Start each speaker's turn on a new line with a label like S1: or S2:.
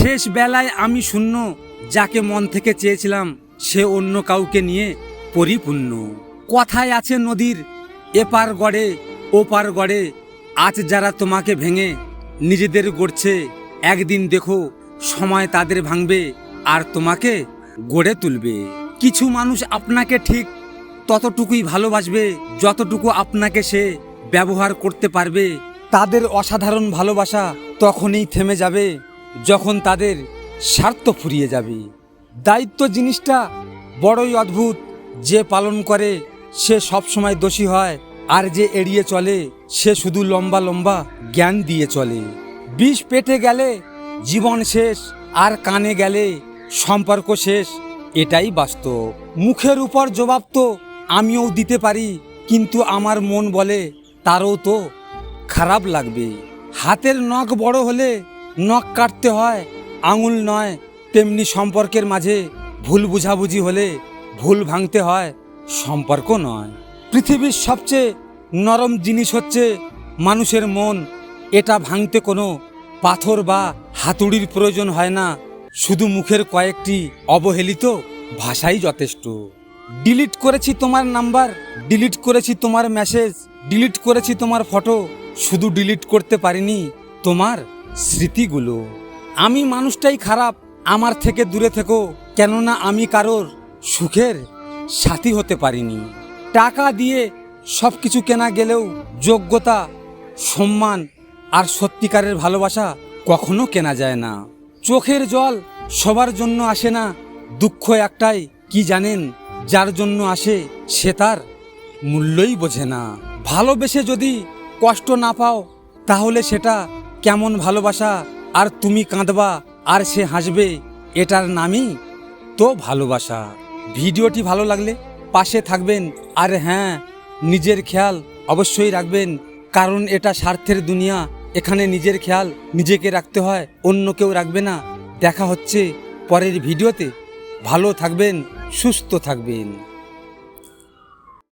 S1: শেষ বেলায় আমি শূন্য, যাকে মন থেকে চেয়েছিলাম সে অন্য কাউকে নিয়ে পরিপূর্ণ। কথায় আছে নদীর এপার গড়ে ওপার গড়ে, আজ যারা তোমাকে ভেঙে নিজেদের গড়ছে, একদিন দেখো সময় তাদের ভাঙবে আর তোমাকে গড়ে তুলবে। কিছু মানুষ আপনাকে ঠিক ততটুকুই ভালোবাসবে যতটুকু আপনাকে সে ব্যবহার করতে পারবে। তাদের অসাধারণ ভালোবাসা তখনই থেমে যাবে যখন তাদের স্বার্থ ফুরিয়ে যাবে। দায়িত্ব জিনিসটা বড়ই অদ্ভুত, যে পালন করে সে সবসময় দোষী হয়, আর যে এড়িয়ে চলে সে শুধু লম্বা লম্বা জ্ঞান দিয়ে চলে। বিষ পেটে গেলে জীবন শেষ, আর কানে গেলে সম্পর্ক শেষ, এটাই বাস্তব। মুখের উপর জবাব তো আমিও দিতে পারি, কিন্তু আমার মন বলে তারও তো খারাপ লাগবে। হাতের নখ বড় হলে নখ কাটতে হয়, আঙুল নয়। তেমনি সম্পর্কের মাঝে ভুল বুঝাবুঝি হলে ভুল ভাঙতে হয়, সম্পর্ক নয়। পৃথিবীর সবচেয়ে নরম জিনিস হচ্ছে মানুষের মন। এটা ভাঙতে কোনো পাথর বা হাতুড়ির প্রয়োজন হয় না, শুধু মুখের কয়েকটি অবহেলিত ভাষাই যথেষ্ট। ডিলিট করেছি তোমার নাম্বার, ডিলিট করেছি তোমার মেসেজ, ডিলিট করেছি তোমার ফটো, শুধু ডিলিট করতে পারিনি তোমার স্মৃতিগুলো। আমি মানুষটাই খারাপ, আমার থেকে দূরে থেকো, কেননা আমি কারোর সুখের সাথী হতে পারিনি। টাকা দিয়ে সব কিছু কেনা গেলেও যোগ্যতা, সম্মান আর সত্যিকারের ভালোবাসা কখনো কেনা যায় না। চোখের জল সবার জন্য আসে না, দুঃখ একটাই, কি জানেন, যার জন্য আসে সে তার মূল্যই বোঝে না। ভালোবেসে যদি কষ্ট না পাও তাহলে সেটা কেমন ভালোবাসা? আর তুমি কাঁদবা আর সে হাসবে, এটার নামই তো ভালোবাসা। ভিডিওটি ভালো লাগলে পাশে থাকবেন, আর হ্যাঁ, নিজের খেয়াল অবশ্যই রাখবেন, কারণ এটা স্বার্থের দুনিয়া। এখানে নিজের খেয়াল নিজেকে রাখতে হয়, অন্য কেউ রাখবে না। দেখা হচ্ছে পরের ভিডিওতে। ভালো থাকবেন, সুস্থ থাকবেন।